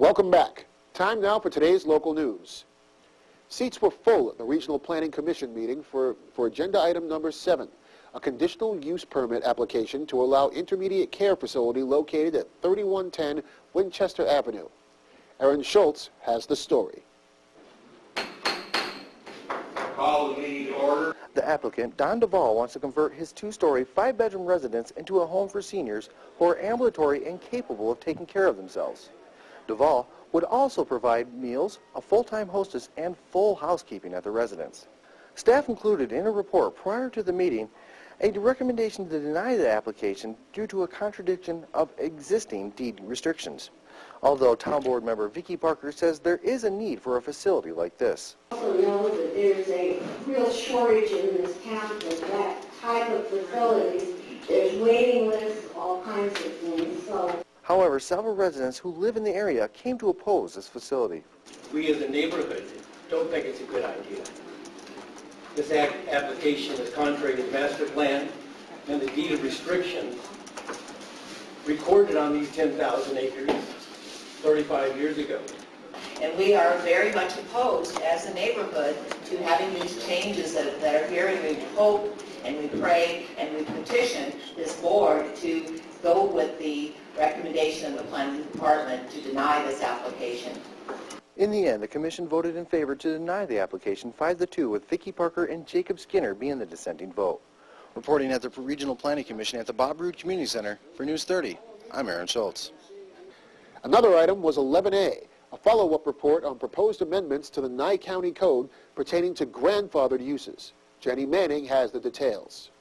Welcome back. Time now for today's local news. Seats were full at the Regional Planning Commission meeting for agenda item number 7, a conditional use permit application to allow intermediate care facility located at 3110 Winchester Avenue. Aaron Schultz has the story. Call the meeting to order. The applicant, Don Duvall, wants to convert his 2-story, 5-bedroom residence into a home for seniors who are ambulatory and capable of taking care of themselves. Duvall would also provide meals, a full-time hostess, and full housekeeping at the residence. Staff included in a report prior to the meeting a recommendation to deny the application due to a contradiction of existing deed restrictions. Although Town Board member Vicki Parker says there is a need for a facility like this. Also know that there's a real shortage in this town of that type of facilities. There's waiting lists, all kinds of things. So. However, several residents who live in the area came to oppose this facility. We as a neighborhood don't think it's a good idea. This application is contrary to the master plan and the deed of restrictions recorded on these 10,000 acres 35 years ago. And we are very much opposed as a neighborhood to having these changes that are here, and we hope and we pray and we petition this board to go with the recommendation of the planning department to deny this application. In the end, the commission voted in favor to deny the application 5-2, with Vicki Parker and Jacob Skinner being the dissenting vote. Reporting at the Regional Planning Commission at the Bob Roode Community Center for News 30, I'm Aaron Schultz. Another item was 11A, a follow-up report on proposed amendments to the Nye County Code pertaining to grandfathered uses. Jenny Manning has the details.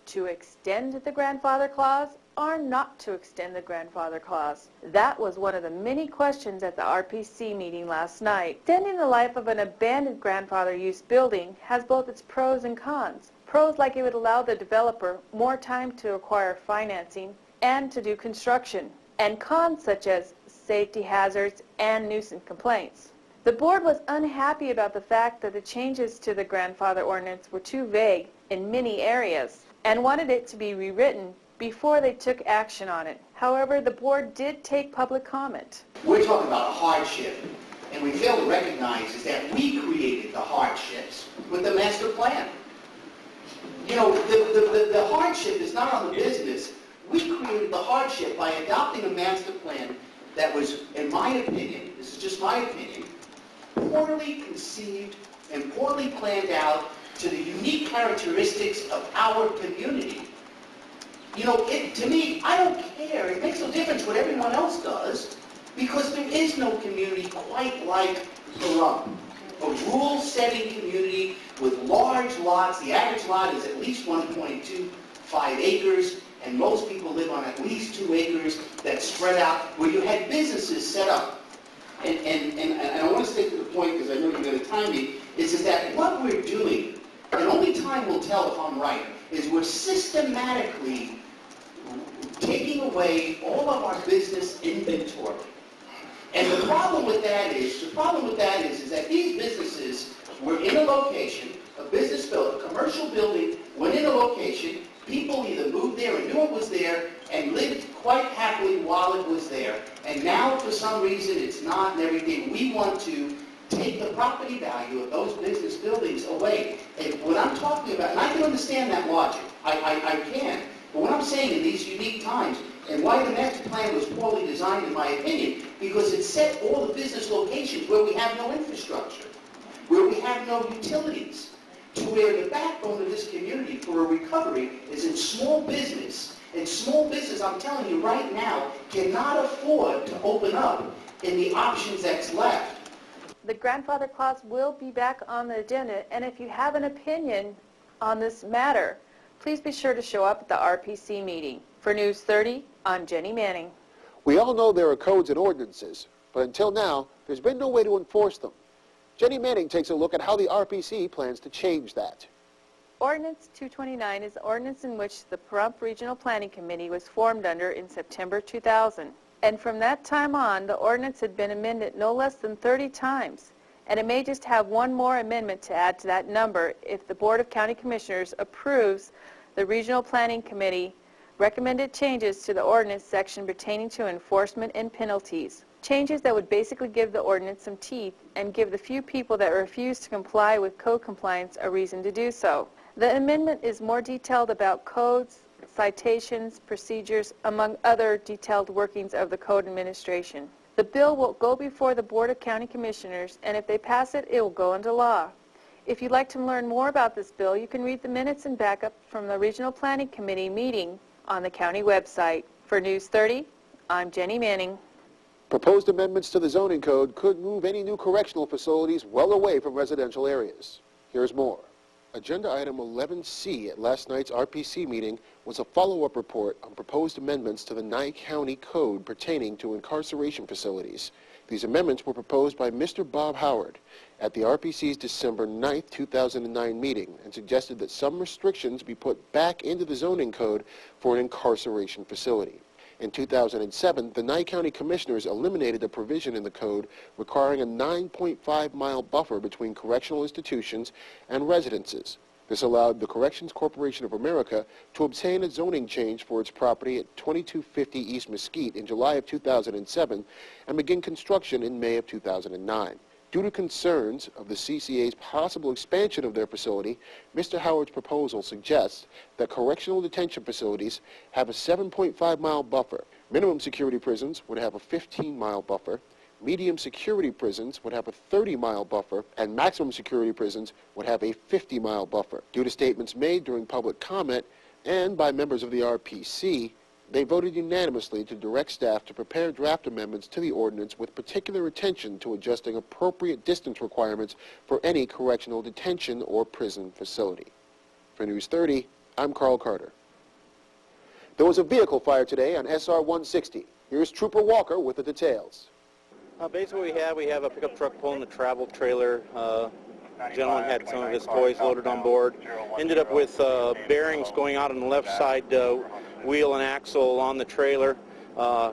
To extend the grandfather clause or not to extend the grandfather clause? That was one of the many questions at the RPC meeting last night. Extending the life of an abandoned grandfather use building has both its pros and cons. Pros like it would allow the developer more time to acquire financing and to do construction, and cons such as safety hazards and nuisance complaints. The board was unhappy about the fact that the changes to the grandfather ordinance were too vague in many areas and wanted it to be rewritten before they took action on it. However, the board did take public comment. We're talking about a hardship, and we fail to recognize is that we created the hardships with the master plan. You know, the hardship is not on the business. We created the hardship by adopting a master plan that was, in my opinion, this is just my opinion, poorly conceived and poorly planned out to the unique characteristics of our community. You know, to me, I don't care. It makes no difference what everyone else does, because there is no community quite like Pahrump. A rule-setting community with large lots. The average lot is at least 1.25 acres, and most people live on at least 2 acres that's spread out, where you had businesses set up. And I want to stick to the point, because I know you're going to time me, is that what we're doing, and only time will tell if I'm right, is we're systematically taking away all of our business inventory. And the problem with that is that these businesses were in a location, a business building, a commercial building, went in a location, people either moved there and knew it was there and lived quite happily while it was there. And now, for some reason, it's not and everything. We want to take the property value of those business buildings away. And what I'm talking about, and I can understand that logic, I can, but what I'm saying in these unique times, and why the master plan was poorly designed in my opinion, because it set all the business locations where we have no infrastructure, where we have no utilities, to where the backbone of this community for a recovery is in small business. And small business, I'm telling you right now, cannot afford to open up in the options that's left. The grandfather clause will be back on the agenda, and if you have an opinion on this matter, please be sure to show up at the RPC meeting. For News 30, I'm Jenny Manning. We all know there are codes and ordinances, but until now, there's been no way to enforce them. Jenny Manning takes a look at how the RPC plans to change that. Ordinance 229 is the ordinance in which the Pahrump Regional Planning Committee was formed under in September 2000. And from that time on, the ordinance had been amended no less than 30 times. And it may just have one more amendment to add to that number if the Board of County Commissioners approves the Regional Planning Committee recommended changes to the ordinance section pertaining to enforcement and penalties. Changes that would basically give the ordinance some teeth and give the few people that refuse to comply with code compliance a reason to do so. The amendment is more detailed about codes, citations, procedures, among other detailed workings of the code administration. The bill will go before the Board of County Commissioners, and if they pass it, it will go into law. If you'd like to learn more about this bill, you can read the minutes and backup from the Regional Planning Committee meeting on the county website. For News 30, I'm Jenny Manning. Proposed amendments to the zoning code could move any new correctional facilities well away from residential areas. Here's more. Agenda item 11C at last night's RPC meeting was a follow-up report on proposed amendments to the Nye County Code pertaining to incarceration facilities. These amendments were proposed by Mr. Bob Howard at the RPC's December 9, 2009 meeting and suggested that some restrictions be put back into the zoning code for an incarceration facility. In 2007, the Nye County Commissioners eliminated a provision in the code requiring a 9.5-mile buffer between correctional institutions and residences. This allowed the Corrections Corporation of America to obtain a zoning change for its property at 2250 East Mesquite in July of 2007 and begin construction in May of 2009. Due to concerns of the CCA's possible expansion of their facility, Mr. Howard's proposal suggests that correctional detention facilities have a 7.5-mile buffer. Minimum security prisons would have a 15-mile buffer, medium security prisons would have a 30-mile buffer, and maximum security prisons would have a 50-mile buffer. Due to statements made during public comment and by members of the RPC, they voted unanimously to direct staff to prepare draft amendments to the ordinance with particular attention to adjusting appropriate distance requirements for any correctional detention or prison facility. For News 30, I'm Carl Carter. There was a vehicle fire today on SR 160. Here's Trooper Walker with the details. Basically, we have a pickup truck pulling the travel trailer. Gentleman had some of his toys loaded on board. Ended up with bearings going out on the left side wheel and axle on the trailer.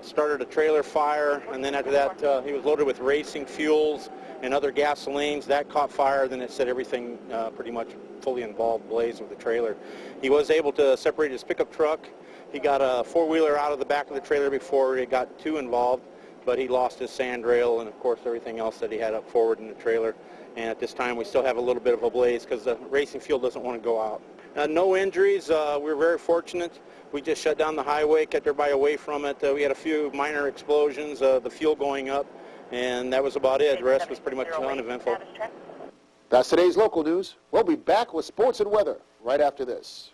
Started a trailer fire, and then after that he was loaded with racing fuels and other gasolines. That caught fire, then it set everything pretty much fully involved blaze with the trailer. He was able to separate his pickup truck. He got a four-wheeler out of the back of the trailer before it got too involved, but he lost his sand rail and of course everything else that he had up forward in the trailer. And at this time we still have a little bit of a blaze because the racing fuel doesn't want to go out. No injuries. We're very fortunate. We just shut down the highway, kept everybody away from it. We had a few minor explosions, the fuel going up, and that was about it. The rest was pretty much uneventful. That's today's local news. We'll be back with sports and weather right after this.